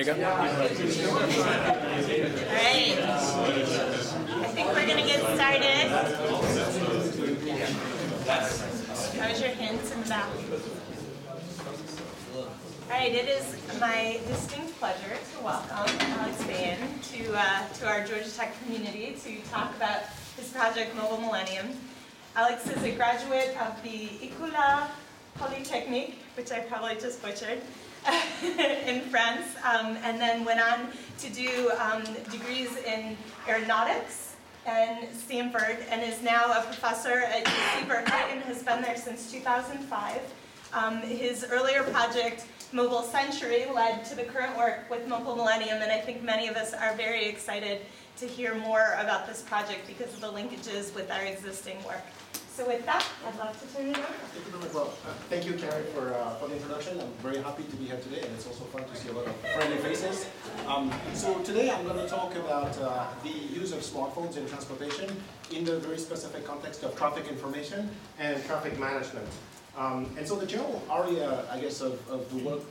you go. All right. I think we're going to get started. That was your hints in the back. All right, it is my distinct pleasure to welcome Alex Bain to our Georgia Tech community to talk about his project Mobile Millennium. Alex is a graduate of the École Polytechnique, which I probably just butchered, in France, and then went on to do degrees in aeronautics and Stanford, and is now a professor at UC Berkeley and has been there since 2005. His earlier project, Mobile Century, led to the current work with Mobile Millennium, and I think many of us are very excited to hear more about this project because of the linkages with our existing work. So with that, I'd love to turn it over. Thank you very much. Well, thank you, Karen, for the introduction. I'm very happy to be here today, and it's also fun to see a lot of friendly faces. So today I'm going to talk about the use of smartphones in transportation in the very specific context of traffic information and traffic management. And so the general area, I guess, of the work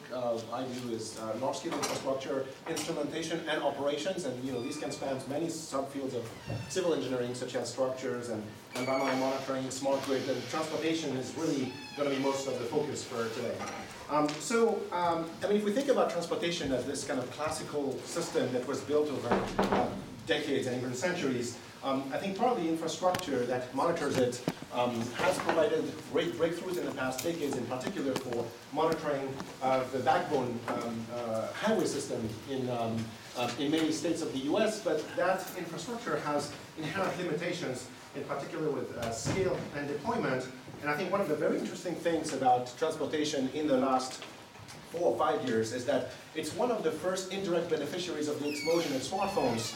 I do is large-scale infrastructure, instrumentation, and operations. And these can span many subfields of civil engineering, such as structures and environmental monitoring, smart grid, and transportation is really going to be most of the focus for today. I mean, if we think about transportation as this kind of classical system that was built over decades and even centuries, I think part of the infrastructure that monitors it has provided great breakthroughs in the past decades, in particular for monitoring the backbone highway system in many states of the US, but that infrastructure has inherent limitations, in particular with scale and deployment. And I think one of the very interesting things about transportation in the last 4 or 5 years is that it's one of the first indirect beneficiaries of the explosion of smartphones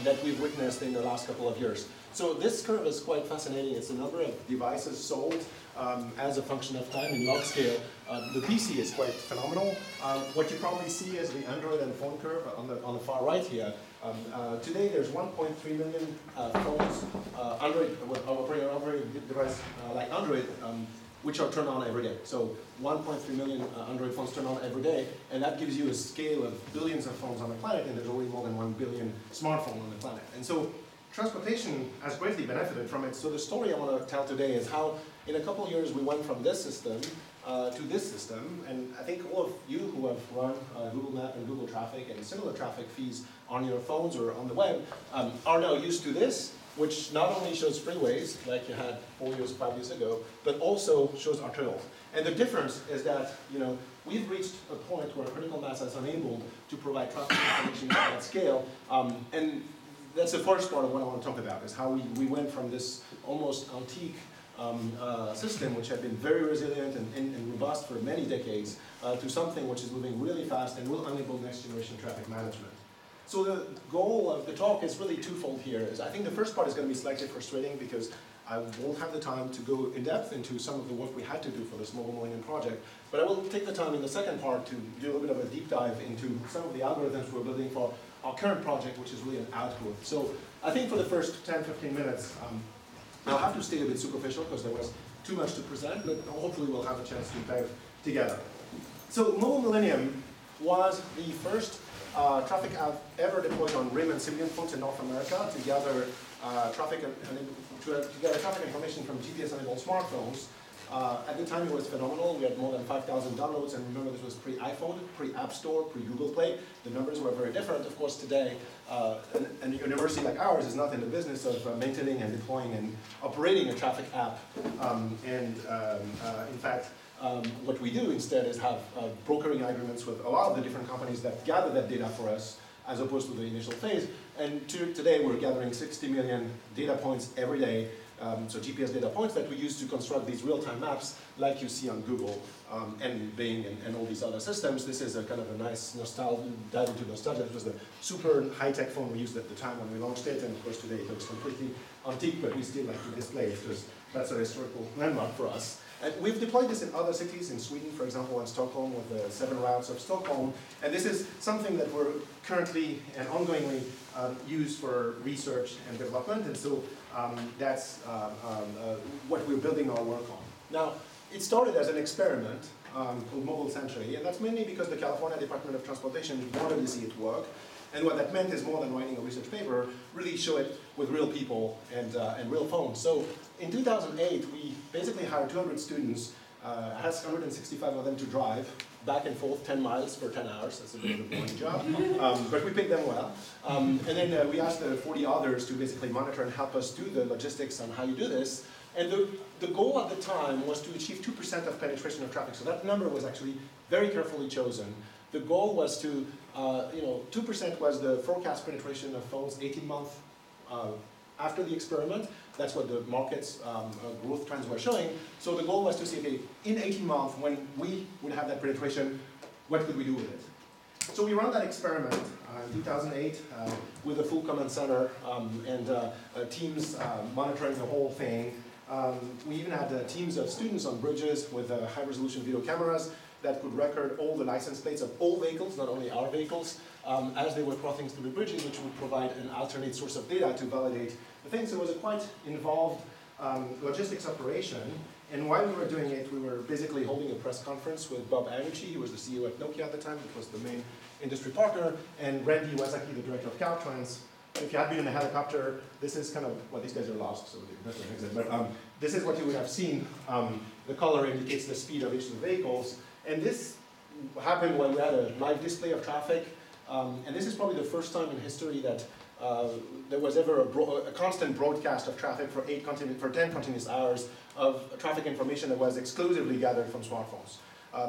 that we've witnessed in the last couple of years. So this curve is quite fascinating. It's the number of devices sold as a function of time in log scale. The PC is quite phenomenal. What you probably see is the Android and phone curve on the far right here. Today there's 1.3 million phones, operating device like Android, which are turned on every day. So 1.3 million Android phones turn on every day, and that gives you a scale of billions of phones on the planet, and there's already more than 1 billion smartphones on the planet. And so transportation has greatly benefited from it. So the story I want to tell today is how in a couple of years we went from this system to this system, and I think all of you who have run Google Maps and Google Traffic and similar traffic feeds on your phones or on the web are now used to this, which not only shows freeways, like you had 4 years, 5 years ago, but also shows arterials. And the difference is that, we've reached a point where critical mass has enabled to provide traffic information at that scale. And that's the first part of what I want to talk about, is how we went from this almost antique system, which had been very resilient and robust for many decades, to something which is moving really fast and will enable next generation traffic management. So the goal of the talk is really twofold here. I think the first part is going to be slightly frustrating because I won't have the time to go in depth into some of the work we had to do for this Mobile Millennium project, but I will take the time in the second part to do a little bit of a deep dive into some of the algorithms we're building for our current project, which is really an outgrowth. So I think for the first 10-15 minutes, I'll have to stay a bit superficial because there was too much to present, but hopefully we'll have a chance to dive together. So Mobile Millennium was the first traffic app ever deployed on RIM and Symbian phones in North America to gather traffic information from GPS-enabled smartphones. At the time it was phenomenal. We had more than 5,000 downloads, and remember this was pre-iPhone, pre-App Store, pre-Google Play. The numbers were very different. Of course today, a university like ours is not in the business of maintaining and deploying and operating a traffic app. In fact, what we do instead is have brokering agreements with a lot of the different companies that gather that data for us, as opposed to the initial phase. And today we're gathering 60 million data points every day, so GPS data points that we use to construct these real-time maps like you see on Google and Bing and all these other systems. This is a kind of a nice dive into nostalgia. It was the super high-tech phone we used at the time when we launched it, and of course today it looks completely antique, but we still like to display it because that's a historical landmark for us. And we've deployed this in other cities, in Sweden, for example, and Stockholm with the 7 routes of Stockholm. And this is something that we're currently and ongoingly used for research and development. And so that's what we're building our work on. Now, it started as an experiment called Mobile Century, and that's mainly because the California Department of Transportation wanted to see it work. And what that meant is more than writing a research paper, really show it with real people and real phones. So in 2008, we basically hired 200 students, asked 165 of them to drive back and forth 10 miles for 10 hours. That's a bit of a boring job, but we picked them well. And then we asked the 40 others to basically monitor and help us do the logistics on how you do this. And the goal at the time was to achieve 2% of penetration of traffic. So that number was actually very carefully chosen. The goal was to, 2% was the forecast penetration of phones 18 months after the experiment. That's what the market's growth trends were showing. So the goal was to see, okay, in 18 months, when we would have that penetration, what could we do with it? So we ran that experiment in 2008 with a full command center and teams monitoring the whole thing. We even had teams of students on bridges with high-resolution video cameras that could record all the license plates of all vehicles, not only our vehicles, as they were crossing through the bridges, which would provide an alternate source of data to validate the thing. So it was a quite involved logistics operation. And while we were doing it, we were basically holding a press conference with Bob Aguchi, who was the CEO at Nokia at the time, which was the main industry partner, and Randy Iwasaki, the director of Caltrans. If you had been in a helicopter, this is kind of, well, these guys are lost, so they don't exist, but this is what you would have seen. The color indicates the speed of each of the vehicles. And this happened when we had a live display of traffic. And this is probably the first time in history that there was ever a constant broadcast of traffic for 10 continuous hours of traffic information that was exclusively gathered from smartphones.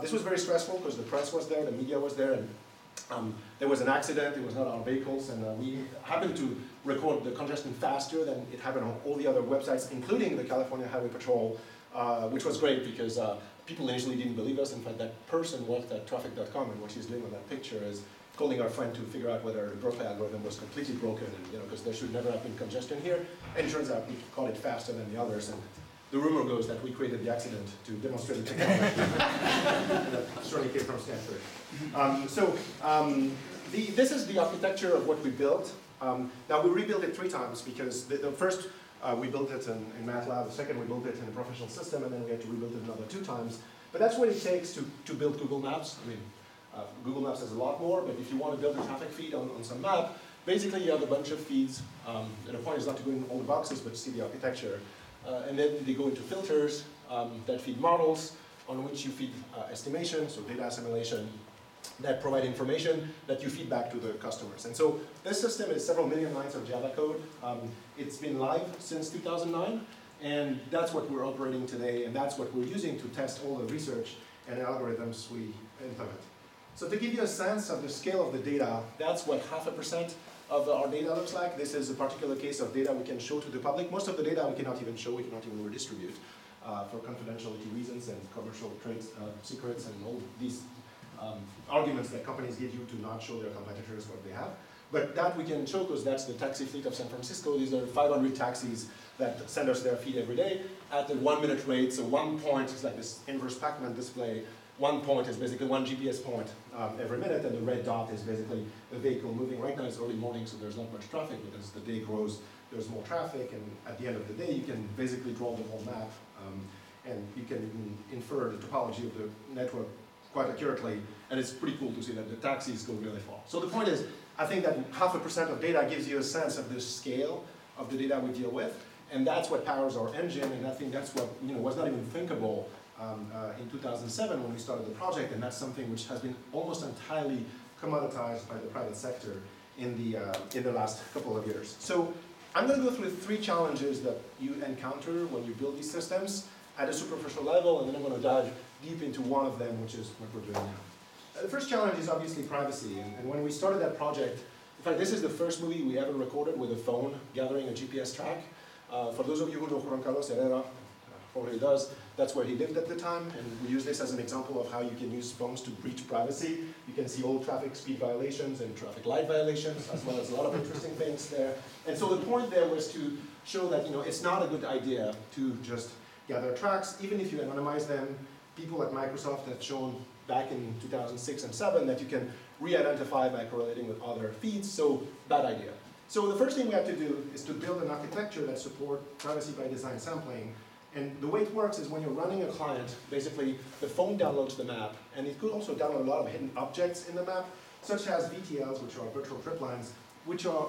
This was very stressful because the press was there, the media was there, and there was an accident. It was not our vehicles, and we happened to record the congestion faster than it happened on all the other websites, including the California Highway Patrol, which was great because people initially didn't believe us. In fact, that person worked at traffic.com, and what she's doing on that picture is calling our friend to figure out whether the Broca algorithm was completely broken, and because there should never have been congestion here. And it turns out we caught it faster than the others, and the rumor goes that we created the accident to demonstrate the technology. That certainly came from Stanford. This is the architecture of what we built. Now we rebuilt it 3 times because the first we built it in MATLAB, the second we built it in a professional system, and then we had to rebuild it another 2 times. But that's what it takes to build Google Maps. I mean, Google Maps has a lot more, but if you want to build a traffic feed on some map, basically you have a bunch of feeds. And the point is not to go in all the boxes, but to see the architecture. And then they go into filters that feed models, on which you feed estimation, so data assimilation, that provide information that you feed back to the customers. And so this system is several million lines of Java code. It's been live since 2009, and that's what we're operating today, and that's what we're using to test all the research and algorithms we implement. So to give you a sense of the scale of the data, that's what 0.5% of our data looks like. This is a particular case of data we can show to the public. Most of the data we cannot even show, we cannot even redistribute for confidentiality reasons and commercial trade secrets and all these arguments that companies give you to not show their competitors what they have. But that we can show because that's the taxi fleet of San Francisco. These are 500 taxis that send us their feed every day at the 1-minute rate. So 1 point is like this inverse Pac-Man display. 1 point is basically 1 GPS point every minute, and the red dot is basically the vehicle moving. Right now it's early morning, so there's not much traffic, but as the day grows, there's more traffic, and at the end of the day, you can basically draw the whole map, and you can even infer the topology of the network quite accurately, and it's pretty cool to see that the taxis go really far. So the point is, I think that 0.5% of data gives you a sense of the scale of the data we deal with, and that's what powers our engine, and I think that's what was not even thinkable in 2007 when we started the project, and that's something which has been almost entirely commoditized by the private sector in the last couple of years. So I'm going to go through 3 challenges that you encounter when you build these systems at a superficial level, and then I'm going to dive deep into one of them, which is what we're doing now. The first challenge is obviously privacy, and when we started that project, in fact, this is the first movie we ever recorded with a phone gathering a GPS track. For those of you who know Juan Carlos Herrera, probably does, that's where he lived at the time, and we use this as an example of how you can use phones to breach privacy. You can see all traffic speed violations and traffic light violations, as well as a lot of interesting things there. And so the point there was to show that it's not a good idea to just gather tracks, even if you anonymize them. People at Microsoft have shown back in 2006 and 2007 that you can re-identify by correlating with other feeds, so bad idea. So the first thing we have to do is to build an architecture that supports privacy by design sampling. And the way it works is when you're running a client, basically the phone downloads the map, and it could also download a lot of hidden objects in the map, such as VTLs, which are virtual trip lines, which are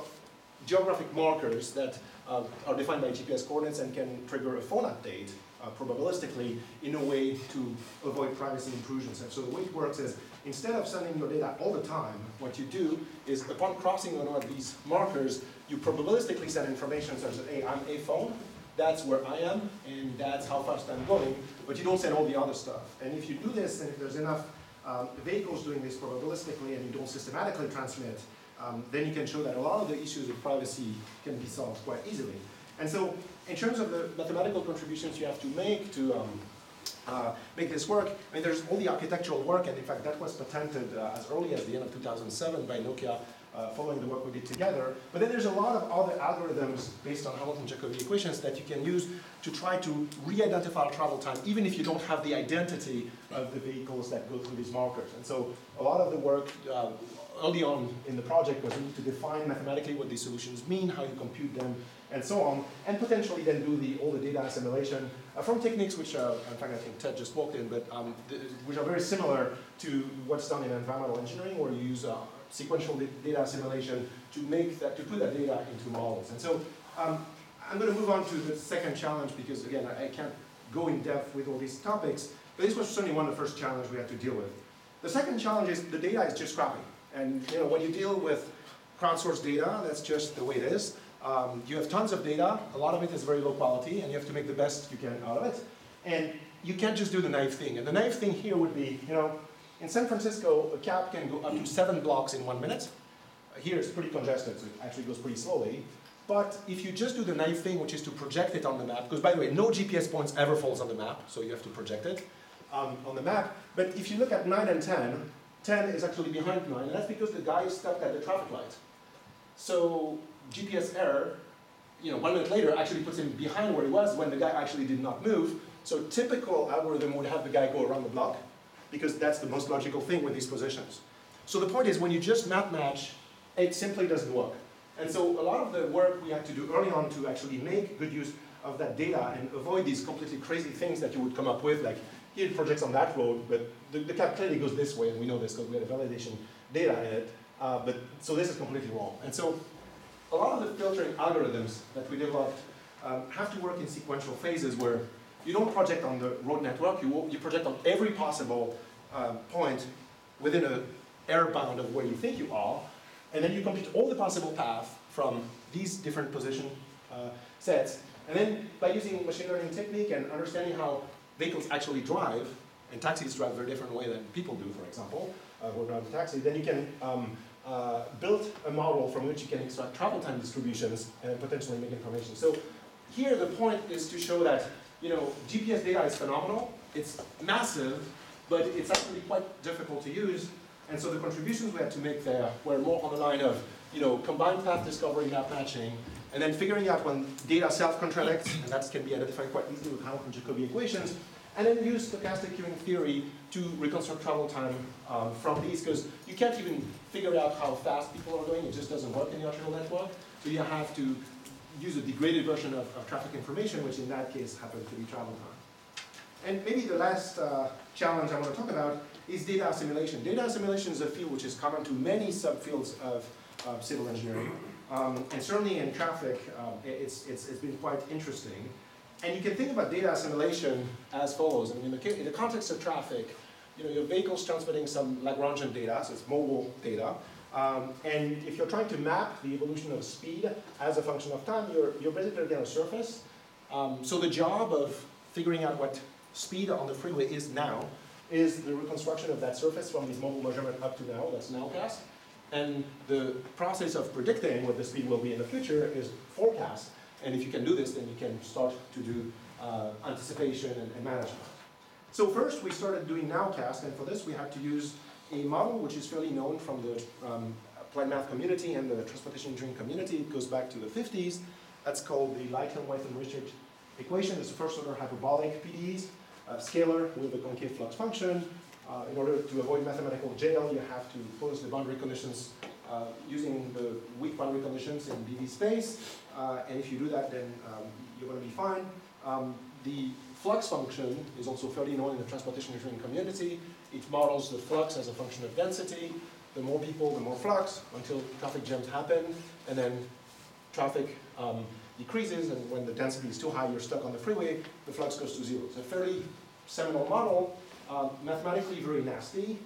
geographic markers that are defined by GPS coordinates and can trigger a phone update probabilistically in a way to avoid privacy intrusions. And so the way it works is, instead of sending your data all the time, what you do is upon crossing one of these markers, you probabilistically send information such as, hey, I'm a phone, that's where I am, and that's how fast I'm going, but you don't send all the other stuff. And if you do this, and if there's enough vehicles doing this probabilistically and you don't systematically transmit, then you can show that a lot of the issues of privacy can be solved quite easily. And so, in terms of the mathematical contributions you have to make make this work, I mean, there's all the architectural work, and in fact, that was patented as early as the end of 2007 by Nokia, following the work we did together. But then there's a lot of other algorithms based on Hamilton-Jacobi equations that you can use to try to re-identify travel time, even if you don't have the identity of the vehicles that go through these markers. And so a lot of the work early on in the project was to define mathematically what these solutions mean, how you compute them, and so on, and potentially then do all the data assimilation from techniques which, in fact, I think Ted just walked in, but which are very similar to what's done in environmental engineering, where you use sequential data assimilation to put that data into models. And so I'm going to move on to the second challenge because, again, I can't go in depth with all these topics, but this was certainly one of the first challenges we had to deal with. The second challenge is the data is just crappy. And when you deal with crowdsourced data, that's just the way it is. You have tons of data, a lot of it is very low quality, and you have to make the best you can out of it. And you can't just do the naive thing. And the naive thing here would be, in San Francisco, a cab can go up to 7 blocks in 1 minute. Here it's pretty congested, so it actually goes pretty slowly. But if you just do the naive thing, which is to project it on the map, because by the way, no GPS points ever falls on the map, so you have to project it on the map. But if you look at 9 and 10, 10 is actually behind 9, and that's because the guy is stuck at the traffic light. So GPS error, 1 minute later, actually puts him behind where he was when the guy actually did not move. So typical algorithm would have the guy go around the block, because that's the most logical thing with these positions. So the point is, when you just map match, it simply doesn't work. And so a lot of the work we had to do early on to actually make good use of that data and avoid these completely crazy things that you would come up with, like here it projects on that road, but the cab clearly goes this way, and we know this because we had a validation data in it. So this is completely wrong. And so a lot of the filtering algorithms that we developed have to work in sequential phases where you don't project on the road network, you project on every possible point within an error bound of where you think you are, and then you compute all the possible paths from these different position sets. And then by using machine learning technique and understanding how vehicles actually drive, and taxis drive a very different way than people do, for example, who drive a taxi, then you can build a model from which you can extract travel time distributions and potentially make information. So here the point is to show that GPS data is phenomenal, it's massive, but it's actually quite difficult to use. And so the contributions we had to make there were more on the line of combined path discovery, map matching, and then figuring out when data self-contradicts, and that can be identified quite easily with Hamilton-Jacobi equations, and then use stochastic queuing theory to reconstruct travel time from these, because you can't even figure out how fast people are going, it just doesn't work in the arterial network, so you have to use a degraded version of traffic information, which in that case happens to be travel time. And maybe the last challenge I want to talk about is data assimilation. Data assimilation is a field which is common to many subfields of civil engineering. And certainly in traffic, it's been quite interesting. And you can think about data assimilation as follows. I mean, in the context of traffic, your vehicle's transmitting some Lagrangian data, so it's mobile data. And if you're trying to map the evolution of speed as a function of time, you're basically getting a surface. So the job of figuring out what speed on the freeway is now is the reconstruction of that surface from this mobile measurement up to now, that's nowcast. And the process of predicting what the speed will be in the future is forecast. And if you can do this, then you can start to do anticipation and management. So first, we started doing nowcast, and for this we had to use a model which is fairly known from the applied math community and the transportation engineering community. It goes back to the 50s. That's called the Light-Hilm-Wheaton-Richard equation. It's first-order hyperbolic PDEs, scalar with a concave flux function. In order to avoid mathematical jail, you have to pose the boundary conditions using the weak boundary conditions in BV space. And if you do that, then you're going to be fine. The flux function is also fairly known in the transportation engineering community. It models the flux as a function of density. The more people, the more flux, until traffic jams happen, and then traffic decreases, and when the density is too high, you're stuck on the freeway, the flux goes to zero. It's a fairly seminal model, mathematically very nasty,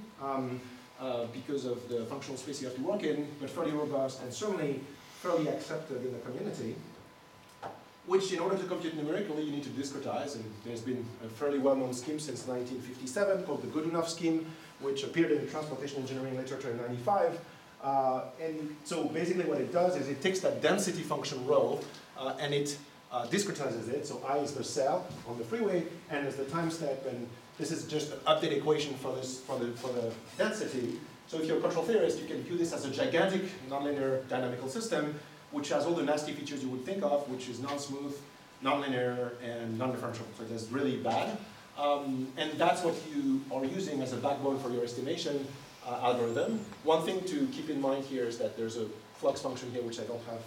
because of the functional space you have to work in, but fairly robust and certainly fairly accepted in the community, which in order to compute numerically, you need to discretize, and there's been a fairly well-known scheme since 1957 called the Godunov scheme, which appeared in transportation engineering literature in 95. And so basically what it does is it takes that density function rho, and it discretizes it. So I is the cell on the freeway, and is the time step, and this is just an update equation for the density. So if you're a control theorist, you can view this as a gigantic nonlinear dynamical system, which has all the nasty features you would think of, which is non-smooth, nonlinear, and non-differentiable. So it is really bad. And that's what you are using as a backbone for your estimation algorithm. One thing to keep in mind here is that there's a flux function here, which I don't have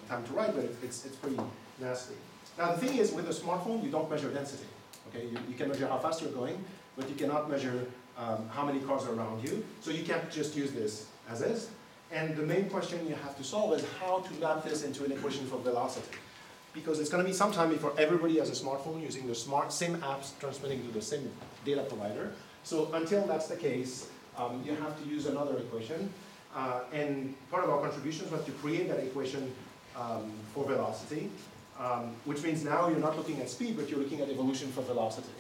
time to write, but it's pretty nasty. Now the thing is, with a smartphone, you don't measure density. Okay, you can measure how fast you're going, but you cannot measure how many cars are around you. So you can't just use this as is. And the main question you have to solve is how to map this into an equation for velocity. Because it's going to be some time before everybody has a smartphone using the same apps transmitting to the same data provider. So until that's the case, you have to use another equation. And part of our contributions was to create that equation for velocity, which means now you're not looking at speed, but you're looking at evolution for velocity.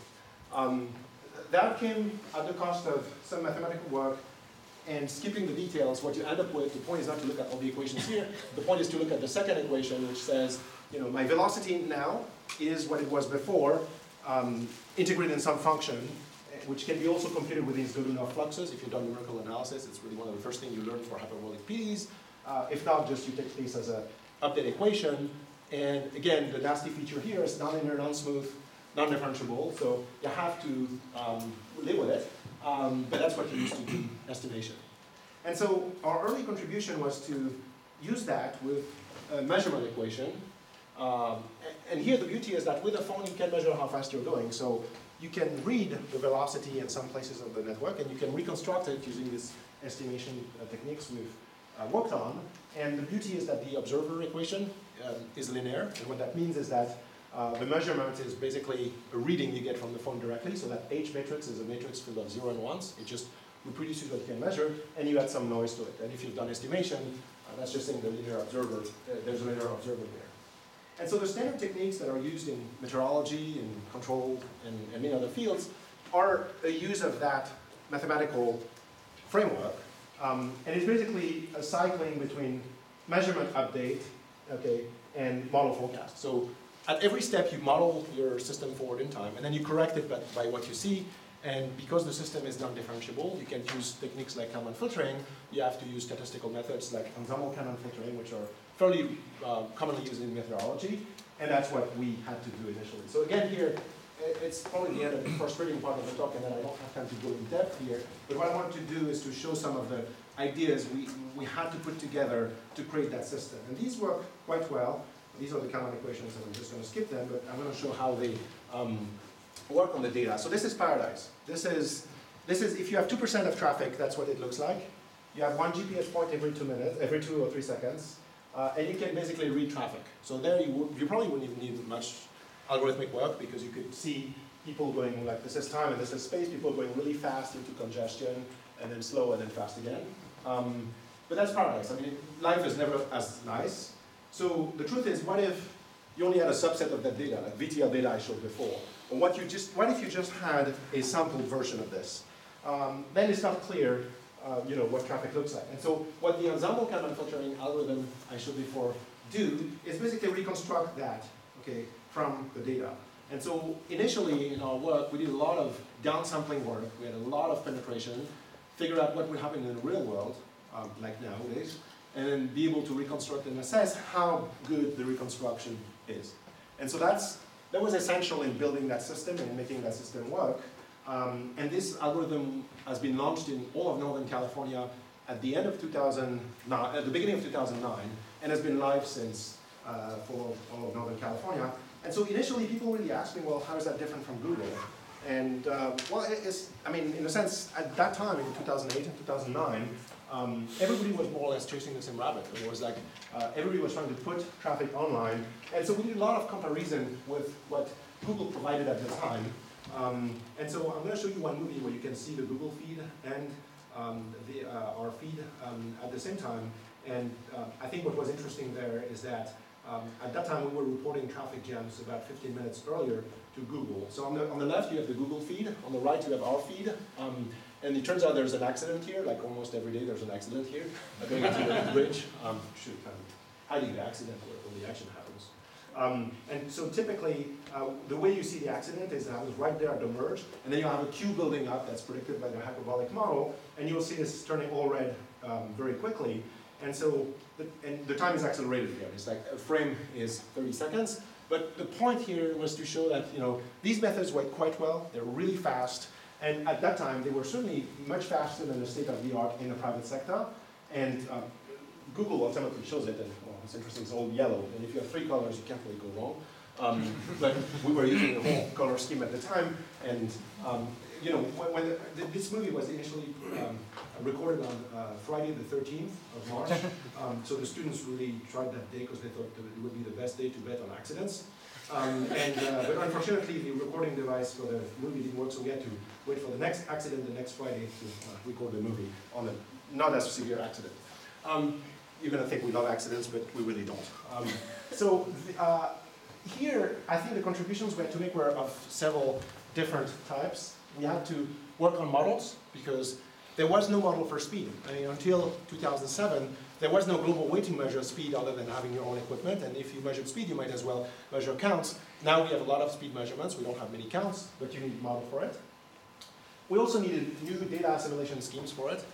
That came at the cost of some mathematical work, and skipping the details, what you end up with, the point is not to look at all the equations here, the point is to look at the second equation, which says, you know, my velocity now is what it was before, integrated in some function, which can be also computed with these Godunov fluxes. If you've done numerical analysis, it's really one of the first things you learn for hyperbolic PDEs. If not, just you take this as an update equation. And again, the nasty feature here is nonlinear, non-smooth, non-differentiable, so you have to live with it. But that's what you use to do estimation. And so our early contribution was to use that with a measurement equation. And here the beauty is that with a phone you can measure how fast you're going. So you can read the velocity in some places of the network, and you can reconstruct it using these estimation techniques we've worked on. And the beauty is that the observer equation is linear. And what that means is that the measurement is basically a reading you get from the phone directly, so that H matrix is a matrix filled of 0 and 1s. It just reproduces what you can measure, and you add some noise to it. And if you've done estimation, that's just saying the linear observer, there's a linear observer there. And so the standard techniques that are used in meteorology and control and many other fields are a use of that mathematical framework. And it's basically a cycling between measurement update, okay, and model forecast. So at every step, you model your system forward in time, and then you correct it by what you see. And because the system is non-differentiable, you can use techniques like Kalman filtering. You have to use statistical methods like ensemble Kalman filtering, which are fairly commonly used in meteorology. And that's what we had to do initially. So again, here, it's probably the end of the frustrating part of the talk, and then I don't have time to go in depth here. But what I want to do is to show some of the ideas we had to put together to create that system. And these work quite well. These are the Kalman equations, and I'm just going to skip them, but I'm going to show how they work on the data. So this is Paradise. This is if you have 2% of traffic, that's what it looks like. You have one GPS point every 2 minutes, every 2 or 3 seconds, and you can basically read traffic. So there you probably wouldn't even need much algorithmic work, because you could see people going like, this is time and this is space, people going really fast into congestion, and then slow and then fast again. But that's Paradise. I mean, life is never as nice. So the truth is, what if you only had a subset of that data, like VTL data I showed before? Or what if you just had a sampled version of this? Then it's not clear you know, what traffic looks like. And so what the ensemble Kalman filtering algorithm I showed before do is basically reconstruct that, okay, from the data. And so initially in our work, we did a lot of downsampling work. We had a lot of penetration, figure out what would happen in the real world, like nowadays, and then be able to reconstruct and assess how good the reconstruction is. And so that was essential in building that system and making that system work. And this algorithm has been launched in all of Northern California at the end of 2009, at the beginning of 2009, and has been live since for all of Northern California. And so initially people really asked me, well, how is that different from Google? And well, I mean, in a sense, at that time, in 2008 and 2009, everybody was more or less chasing the same rabbit. It was like everybody was trying to put traffic online. And so we did a lot of comparison with what Google provided at the time. And so I'm going to show you one movie where you can see the Google feed and our feed at the same time. And I think what was interesting there is that at that time we were reporting traffic jams about 15 minutes earlier to Google. So on the left you have the Google feed, on the right you have our feed. And it turns out there's an accident here, like almost every day there's an accident here. Going into the bridge, hiding the accident where the action happens. And so typically, the way you see the accident is it happens right there at the merge, and then you have a queue building up that's predicted by the hyperbolic model, and you'll see this turning all red very quickly. And so, the time is accelerated here. It's like a frame is 30 seconds. But the point here was to show that these methods work quite well. They're really fast. And at that time, they were certainly much faster than the state of the art in the private sector. And Google ultimately shows it. And well, it's interesting, it's all yellow. And if you have 3 colors, you can't really go wrong. But we were using the whole color scheme at the time. And when this movie was initially recorded on Friday the 13th of March, so the students really tried that day because they thought it would be the best day to bet on accidents. But unfortunately, the recording device for the movie didn't work, so we had to wait for the next accident the next Friday to record the movie on a not as severe accident. You're going to think we love accidents, but we really don't. Here, I think the contributions we had to make were of several different types. We had to work on models because there was no model for speed. I mean, until 2007, there was no global way to measure speed other than having your own equipment. And if you measured speed, you might as well measure counts. Now we have a lot of speed measurements. We don't have many counts, but you need a model for it. We also needed new data assimilation schemes for it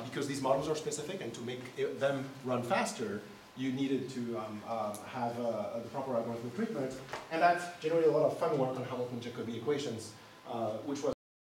because these models are specific, and to make them run faster, you needed to have the proper algorithmic treatment. And that generated a lot of fun work on Hamilton-Jacobi equations, which was